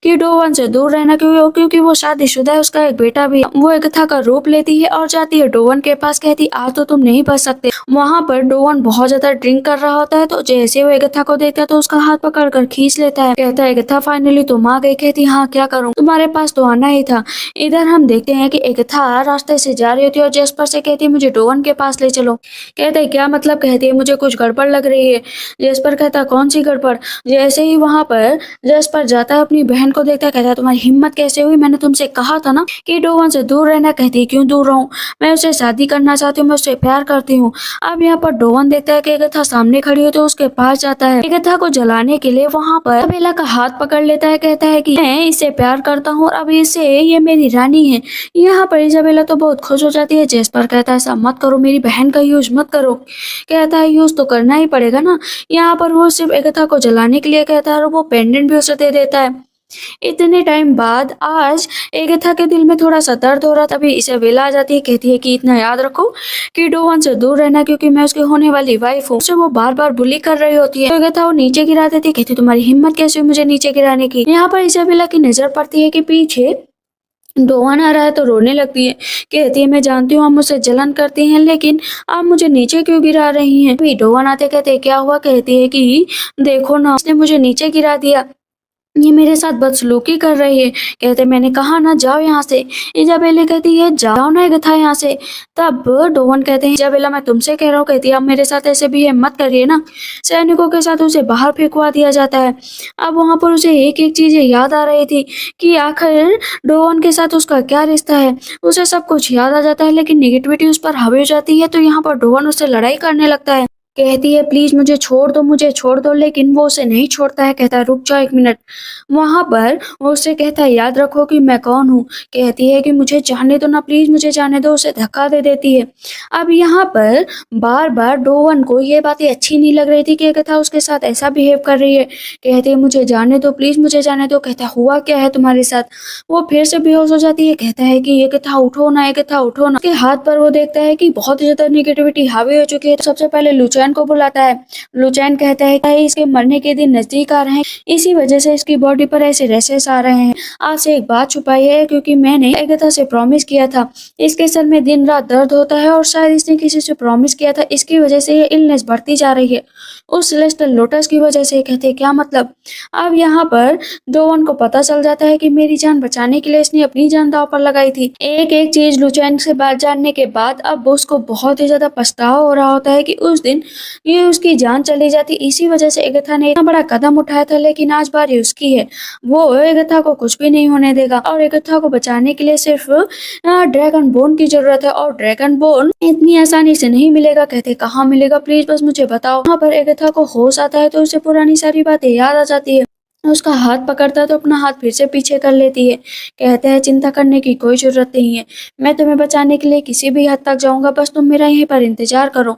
कि डोवन से दूर रहना, क्योंकि वो शादीशुदा है, उसका एक बेटा भी है। वो एगथा का रूप लेती है और जाती है डोवन के पास। कहती आज तो तुम नहीं बच सकते। वहां पर डोवन बहुत ज्यादा ड्रिंक कर रहा होता है, तो जैसे वो एगथा को देखता है तो उसका हाथ पकड़ कर खींच लेता है। कहता है एगथा फाइनली तुम आ गई। कहती हाँ क्या करूँ, तुम्हारे पास तो आना ही था। इधर हम देखते हैं कि एगथा रास्ते से जा रही होती है और जेस्पर से कहती है मुझे डोवन के पास ले चलो। कहते है क्या मतलब? कहती है मुझे कुछ गड़बड़ लग रही है। जेस्पर कहता कौन सी गड़बड़? जैसे ही वहां पर जेस्पर जाता है अपनी बहन को देखता है। कहता है तुम्हारी हिम्मत कैसे हुई, मैंने तुमसे कहा था ना कि डोवन से दूर रहना। कहती है क्यों दूर रहूं, मैं उससे शादी करना चाहती हूँ, मैं उससे प्यार करती हूँ। अब यहाँ पर डोवन देखता है कि एगथा सामने खड़ी हो तो उसके पास जाता है। एगथा को जलाने के लिए वहां पर इजाबेला का हाथ पकड़ लेता है। कहता है कि मैं इससे प्यार करता हूँ और अब इसे ये मेरी रानी है। यहाँ पर इजाबेला तो बहुत खुश हो जाती है। जेस्पर कहता है ऐसा मत करो, मेरी बहन का यूज मत करो। कहता है यूज तो करना ही पड़ेगा ना। यहाँ पर वो सिर्फ एगथा को जलाने के लिए कहता है और वो पेंडेंट भी उसे दे देता है। इतने टाइम बाद आज एगथा के दिल में थोड़ा सा दर्द हो रहा, तभी इजाबेला आ जाती है। कहती है कि इतना याद रखो कि डोवन से दूर रहना, क्योंकि मैं उसकी होने वाली वाइफ हूँ। उसे वो बार बार बुली कर रही होती है। तो एगथा वो नीचे गिरा देती है। कहती तुम्हारी हिम्मत कैसे हुई मुझे नीचे गिराने की? यहाँ पर इजाबेला की नजर पड़ती है कि पीछे डोवन आ रहा है तो रोने लगती है। कहती है मैं जानती हूँ आप मुझसे जलन करती हैं, लेकिन आप मुझे नीचे क्यों गिरा रही हैं? अभी डोवन आते कहते क्या हुआ? कहती है कि देखो ना, उसने मुझे नीचे गिरा दिया, ये मेरे साथ बदसलूकी कर रही है। कहते मैंने कहा ना जाओ यहाँ से। इजाबेला कहती है जाओ ना एगथा यहाँ से। तब डोवन कहते हैं इजाबेला मैं तुमसे कह रहा हूँ। कहती है अब मेरे साथ ऐसे भी मत करिए ना। सैनिकों के साथ उसे बाहर फेंकवा दिया जाता है। अब वहां पर उसे एक एक चीजें याद आ रही थी कि आखिर डोवन के साथ उसका क्या रिश्ता है। उसे सब कुछ याद आ जाता है, लेकिन निगेटिविटी उस पर हावी हो जाती है। तो यहाँ पर डोवन उससे लड़ाई करने लगता है। कहती है प्लीज मुझे छोड़ दो, मुझे छोड़ दो, लेकिन वो उसे नहीं छोड़ता है। कहता है रुक जाओ एक मिनट। वहां पर वो उससे कहता है याद रखो कि मैं कौन हूँ। कहती है कि मुझे जाने दो ना, प्लीज मुझे जाने दो। उसे धक्का दे देती है। अब यहाँ पर बार बार डोवन को ये बातें अच्छी नहीं लग रही थी कि कथा उसके साथ ऐसा बिहेव कर रही है। कहती है मुझे जाने दो, प्लीज मुझे जाने दो। कहता है हुआ क्या है तुम्हारे साथ? वो फिर से बेहोश हो जाती है। कहता है कि ये कथा उठो ना, ये कथा उठो ना। उसके हाथ पर वो देखता है कि बहुत ज्यादा निगेटिविटी हावी हो चुकी है। सबसे पहले लुचान लुचैन को बुलाता है। लुचैन कहता है कि इसके मरने के दिन नजदीक आ रहे हैं, इसी वजह से इसकी बॉडी पर ऐसे रैशेस आ रहे हैं। आपसे एक बात छुपाई है क्योंकि मैंने एगाथा से प्रॉमिस किया था। इसके सर में दिन रात दर्द होता है और शायद इसने किसी से प्रॉमिस किया था, इसकी वजह से ये इलनेस बढ़ती जा रही है, उस सेलेस्टियल लोटस की वजह से। कहते हैं क्या मतलब? अब यहाँ पर डोवन को पता चल जाता है कि मेरी जान बचाने के लिए इसने अपनी जान दांव पर लगाई थी। एक एक चीज लुचैन से बात जानने के बाद अब उसको बहुत ही ज्यादा पछतावा हो रहा होता है कि उस दिन ये उसकी जान चली जाती। इसी वजह से एगाथा ने इतना बड़ा कदम उठाया था, लेकिन आज बारी उसकी है। वो एगाथा को कुछ भी नहीं होने देगा और एगाथा को बचाने के लिए सिर्फ ड्रैगन बोन की जरूरत है, और ड्रैगन बोन इतनी आसानी से नहीं मिलेगा। कहते कहाँ मिलेगा, प्लीज बस मुझे बताओ। वहाँ पर एगाथा को होश आता है तो उसे पुरानी सारी बातें याद आ जाती है। उसका हाथ पकड़ता है तो अपना हाथ फिर से पीछे कर लेती है। कहते हैं चिंता करने की कोई जरूरत नहीं है, मैं तुम्हें बचाने के लिए किसी भी हद तक जाऊंगा, बस तुम मेरा यहीं पर इंतजार करो।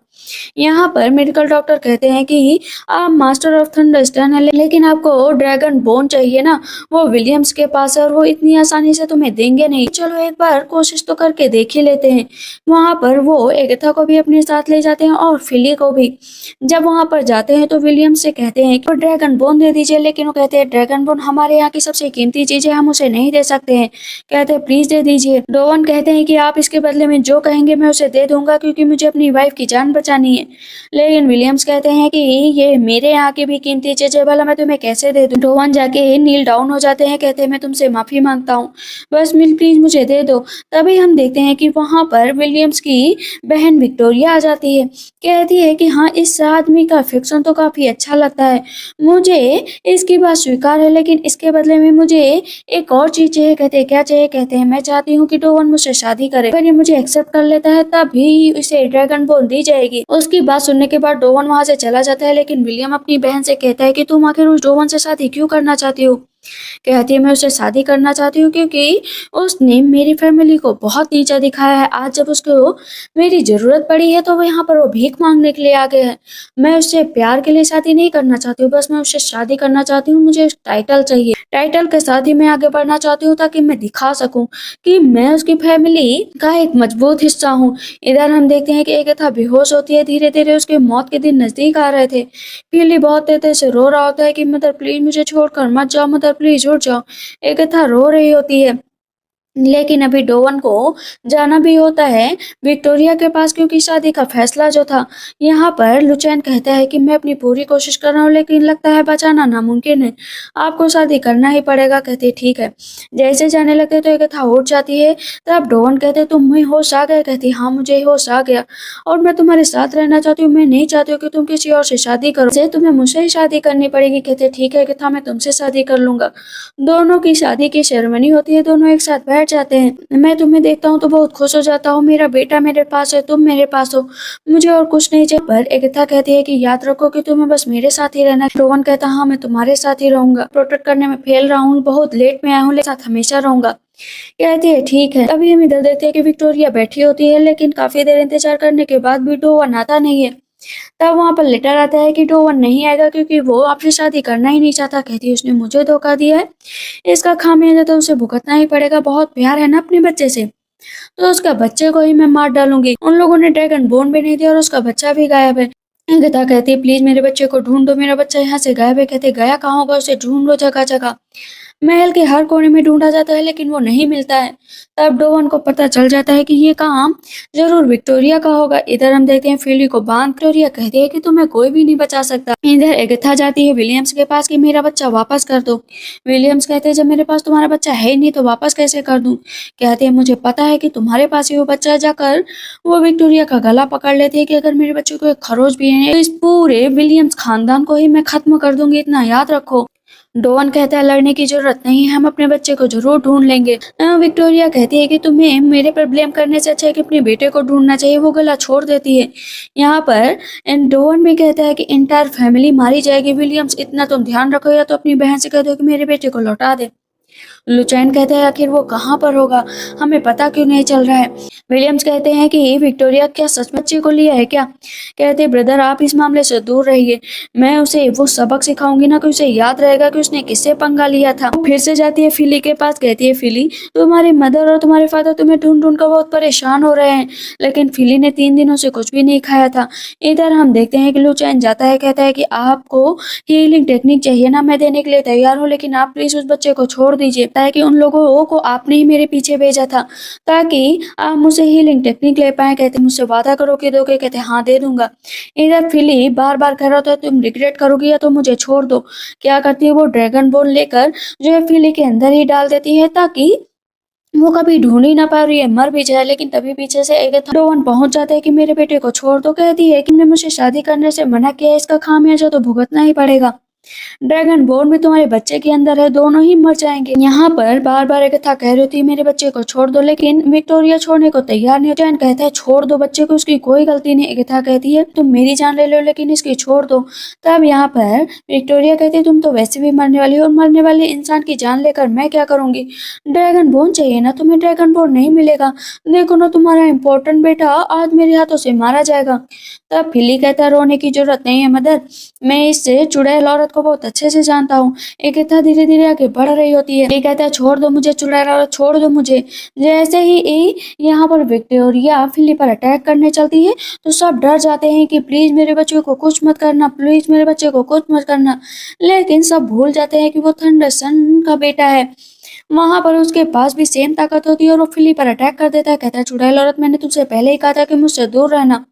यहाँ पर मेडिकल डॉक्टर कहते हैं कि आप मास्टर ऑफ थंडरस्टोन है, लेकिन आपको ड्रैगन बोन चाहिए ना, वो विलियम्स के पास है और वो इतनी आसानी से तुम्हें देंगे नहीं। चलो एक बार कोशिश तो करके देख ही लेते हैं। वहाँ पर वो एगाथा को भी अपने साथ ले जाते हैं और फिली को भी। जब वहाँ पर जाते हैं तो विलियम्स से कहते हैं कि ड्रैगन बोन दे दीजिए, लेकिन वो कहते हैं ड्रैगन बोन हमारे यहाँ की सबसे कीमती चीज है, हम उसे नहीं दे सकते हैं। कहते हैं प्लीज दे दीजिए। डोवन कहते हैं कि आप इसके बदले में जो कहेंगे मैं उसे दे दूंगा, क्योंकि मुझे अपनी वाइफ की जान बचानी है। लेकिन विलियम्स कहते हैं कि ये मेरे यहाँ की भी कीमती चीज है, भला मैं तुम्हें कैसे दे दूं। डोवन जाके नील डाउन हो जाते हैं, कहते हैं मैं तुमसे माफी मांगता हूँ, बस मिल प्लीज मुझे दे दो। तभी हम देखते हैं कि वहां पर विलियम्स की बहन विक्टोरिया आ जाती है। कहती है कि हाँ, इस आदमी का फिक्शन तो काफी अच्छा लगता है, मुझे इसकी बात स्वीकार है, लेकिन इसके बदले में मुझे एक और चीज चाहिए। कहते हैं क्या चाहिए? कहते हैं मैं चाहती हूँ कि डोवन मुझसे शादी करे, अगर ये मुझे एक्सेप्ट कर लेता है तभी इसे ड्रैगन बोन दी जाएगी। उसकी बात सुनने के बाद डोवन वहां से चला जाता है, लेकिन विलियम अपनी बहन से कहता है कि तुम आखिर उस डोवन से शादी क्यों करना चाहती हो। कहती है मैं उससे शादी करना चाहती हूँ क्योंकि उसने मेरी फैमिली को बहुत नीचा दिखाया है। आज जब उसको मेरी जरूरत पड़ी है तो वो यहाँ पर वो भीख मांगने के लिए आ गए हैं। मैं उससे प्यार के लिए शादी नहीं करना चाहती हूँ, बस मैं उससे शादी करना चाहती हूँ। मुझे टाइटल चाहिए, टाइटल के साथ ही मैं आगे बढ़ना चाहती हूँ ताकि मैं दिखा सकूं कि मैं उसकी फैमिली का एक मजबूत हिस्सा हूँ। इधर हम देखते हैं कि एगाथा बेहोश होती है, धीरे धीरे उसके मौत के दिन नजदीक आ रहे थे। फिली बहुत तेज से रो रहा होता है कि मदर प्लीज मुझे छोड़कर मत जाओ, मदर प्लीज उठ जाओ। एगाथा रो रही होती है, लेकिन अभी डोवन को जाना भी होता है विक्टोरिया के पास, क्योंकि शादी का फैसला जो था। यहाँ पर लुचैन कहता है कि मैं अपनी पूरी कोशिश कर रहा हूँ, लेकिन लगता है बचाना नामुमकिन है, आपको शादी करना ही पड़ेगा। कहते ठीक है। जैसे जाने लगते तो एगाथा उठ जाती है, तब डोवन कहते तुम्हें होश आ गया। कहती हाँ मुझे होश आ गया और मैं तुम्हारे साथ रहना चाहती हूँ, मैं नहीं चाहती हूँ कि तुम किसी और से शादी करो, जैसे तुम्हें मुझसे ही शादी करनी पड़ेगी। कहते ठीक है एगाथा, मैं तुमसे शादी कर लूंगा। दोनों की शादी की सेरेमनी होती है, दोनों एक साथ बैठ जाते हैं। मैं तुम्हें देखता हूँ तो बहुत खुश हो जाता हूँ, मेरा बेटा मेरे पास है, तुम मेरे पास हो, मुझे और कुछ नहीं चाहिए। पर एगाथा कहती है कि याद रखो कि तुम्हें बस मेरे साथ ही रहना। रोवन कहता हाँ मैं तुम्हारे साथ ही रहूंगा, प्रोटेक्ट करने में फेल रहा हूँ, बहुत लेट में आया हूँ, लेकिन साथ हमेशा रहूंगा। कहती है ठीक है। अभी हम इधर देखते हैं कि विक्टोरिया बैठी होती है, लेकिन काफी देर इंतजार करने के बाद भी डोवन आता नहीं है। तब वहां पर लेटर आता है कि डोवन नहीं आएगा क्योंकि वो आपसे शादी करना ही नहीं चाहता। कहती है उसने मुझे धोखा दिया है, इसका खामियाजा तो उसे भुगतना ही पड़ेगा, बहुत प्यार है ना अपने बच्चे से, तो उसका बच्चे को ही मैं मार डालूंगी। उन लोगों ने ड्रैगन बोन भी नहीं दिया और उसका बच्चा भी गायब है। गीता कहती है प्लीज मेरे बच्चे को ढूंढ दो, मेरा बच्चा यहाँ से गायब है। कहते गया कहाँ होगा, उसे ढूंढ लो जगह जगह। महल के हर कोने में ढूंढा जाता है लेकिन वो नहीं मिलता है। तब डोवन को पता चल जाता है कि ये काम जरूर विक्टोरिया का होगा। इधर हम देखते हैं फिली को बांध। विक्टोरिया कहती है कि तुम्हें कोई भी नहीं बचा सकता। इधर एगाथा जाती है विलियम्स के पास कि मेरा बच्चा वापस कर दो। विलियम्स कहते हैं जब मेरे पास तुम्हारा बच्चा है ही नहीं तो वापस कैसे कर दूं। कहते हैं मुझे पता है कि तुम्हारे पास ही वो बच्चा है। जाकर वो विक्टोरिया का गला पकड़ लेती है कि अगर मेरे बच्चे को एक खरोच भी है तो इस पूरे विलियम्स खानदान को ही मैं खत्म कर दूंगी, इतना याद रखो। डोवन कहता है लड़ने की जरूरत नहीं है, हम अपने बच्चे को जरूर ढूंढ लेंगे। विक्टोरिया कहती है कि तुम्हें मेरे पर ब्लेम करने से अच्छा है कि अपने बेटे को ढूंढना चाहिए। वो गला छोड़ देती है। यहाँ पर डोवन भी कहता है कि इंटायर फैमिली मारी जाएगी। विलियम्स इतना तुम ध्यान रखो या तो अपनी बहन से कह दो कि मेरे बेटे को लौटा दे। लुचैन कहते हैं आखिर वो कहाँ पर होगा, हमें पता क्यों नहीं चल रहा है। विलियम्स कहते हैं कि विक्टोरिया क्या सच बच्चे को लिया है क्या। कहते ब्रदर आप इस मामले से दूर रहिए, मैं उसे वो सबक सिखाऊंगी ना कि उसे याद रहेगा कि उसने किससे पंगा लिया था। वो फिर से जाती है फिली के पास, कहती है फिली तुम्हारी मदर और तुम्हारे फादर तुम्हें ढूंढ ढूंढ कर बहुत परेशान हो रहे हैं। लेकिन फिली ने 3 दिनों से कुछ भी नहीं खाया था। इधर हम देखते हैं कि लुचैन जाता है, कहता है कि आपको हीलिंग टेक्निक चाहिए ना, मैं देने के लिए तैयार हूँ, लेकिन आप प्लीज उस बच्चे को छोड़ दीजिए। ताकि उन लोगों को आपने ही मेरे पीछे भेजा था ताकि आप मुझसे हीलिंग टेक्निक ले पाए। कहते मुझसे वादा करो कि दोगे। कहते हाँ दे दूंगा। इधर फिली बार बार कह रहा था तुम रिग्रेट करोगी या तो मुझे छोड़ दो। क्या करती है वो ड्रैगन बोन लेकर जो है फिली के अंदर ही डाल देती है ताकि वो कभी ढूंढ ही ना पा रही है, मर भी जाए। लेकिन तभी पीछे से एक डोवन पहुंच जाता है कि मेरे बेटे को छोड़ दो। कहती है कि तुमने मुझे शादी करने से मना किया है, इसका खामियाजा तो भुगतना ही पड़ेगा। ड्रैगन बोर्न भी तुम्हारे बच्चे के अंदर है, दोनों ही मर जाएंगे। यहाँ पर बार बार एकथा कह रही थी मेरे बच्चे को छोड़ दो, लेकिन विक्टोरिया छोड़ने को तैयार नहीं होती। जैन कहता है छोड़ दो बच्चे को, उसकी कोई गलती नहीं। एकथा कहती है तुम मेरी जान ले लो लेकिन इसकी छोड़ दो। तब यहाँ पर विक्टोरिया कहती है तुम तो वैसे भी मरने वाली हो और मरने वाले इंसान की जान लेकर मैं क्या करूंगी। ड्रैगन बोन चाहिए ना तुम्हें, ड्रैगन बोन नहीं मिलेगा। देखो ना तुम्हारा इम्पोर्टेंट बेटा आज मेरे हाथों से मारा जाएगा। तब फिली कहता है रोने की जरूरत नहीं है मदर, मैं इस चुड़ैल औरत को बहुत अच्छे से जानता हूँ। एकता धीरे धीरे आगे बढ़ रही होती है। ये कहता है छोड़ दो मुझे चुड़ैल औरत, छोड़ दो मुझे। जैसे ही यहाँ पर विक्टोरिया फिली पर अटैक करने चलती है तो सब डर जाते हैं कि प्लीज मेरे बच्चे को कुछ मत करना, प्लीज मेरे बच्चे को कुछ मत करना। लेकिन सब भूल जाते हैं कि वो थंडरसन का बेटा है। वहां पर उसके पास भी सेम ताकत होती है और वो फिली पर अटैक कर देता है। कहता है चुड़ैल औरत मैंने तुझसे पहले ही कहा था कि मुझसे दूर रहना।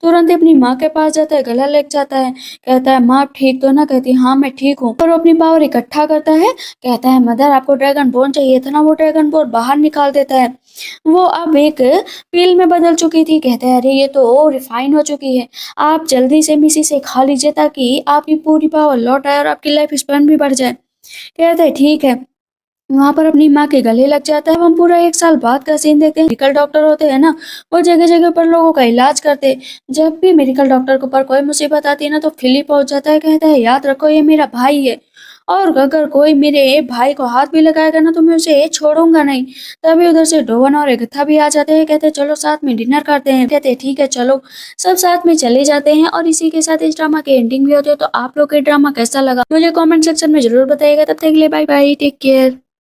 तुरंत ही अपनी माँ के पास जाता है, गला लग जाता है। कहता है माँ ठीक तो ना। कहती है हाँ मैं ठीक हूँ। और वो अपनी पावर इकट्ठा करता है। कहता है मदर आपको ड्रैगन बोन चाहिए था ना। वो ड्रैगन बोन बाहर निकाल देता है। वो अब एक पील में बदल चुकी थी। कहता है अरे ये तो रिफाइन हो चुकी है, आप जल्दी से मिसी से खा लीजिए ताकि आपकी पूरी पावर लौट आए और आपकी लाइफ स्पैन भी बढ़ जाए। कहता है ठीक है। वहां पर अपनी माँ के गले लग जाता है। हम पूरा 1 साल बाद का सीन देखते हैं। मेडिकल डॉक्टर होते हैं ना, वो जगह जगह पर लोगों का इलाज करते हैं। जब भी मेडिकल डॉक्टर के ऊपर कोई मुसीबत आती है ना तो फिली पहुंच जाता है। कहता है याद रखो ये मेरा भाई है और अगर कोई मेरे भाई को हाथ भी लगाएगा ना तो मैं उसे छोड़ूंगा नहीं। तभी उधर से डोवन और एकता भी आ जाते हैं। कहते हैं चलो साथ में डिनर करते हैं। कहते हैं ठीक है चलो। सब साथ में चले जाते हैं और इसी के साथ इस ड्रामा की एंडिंग भी होती है। तो आप लोग के ड्रामा कैसा लगा मुझे कमेंट सेक्शन में जरूर बताइएगा। तब तक के लिए बाय बाय, टेक केयर।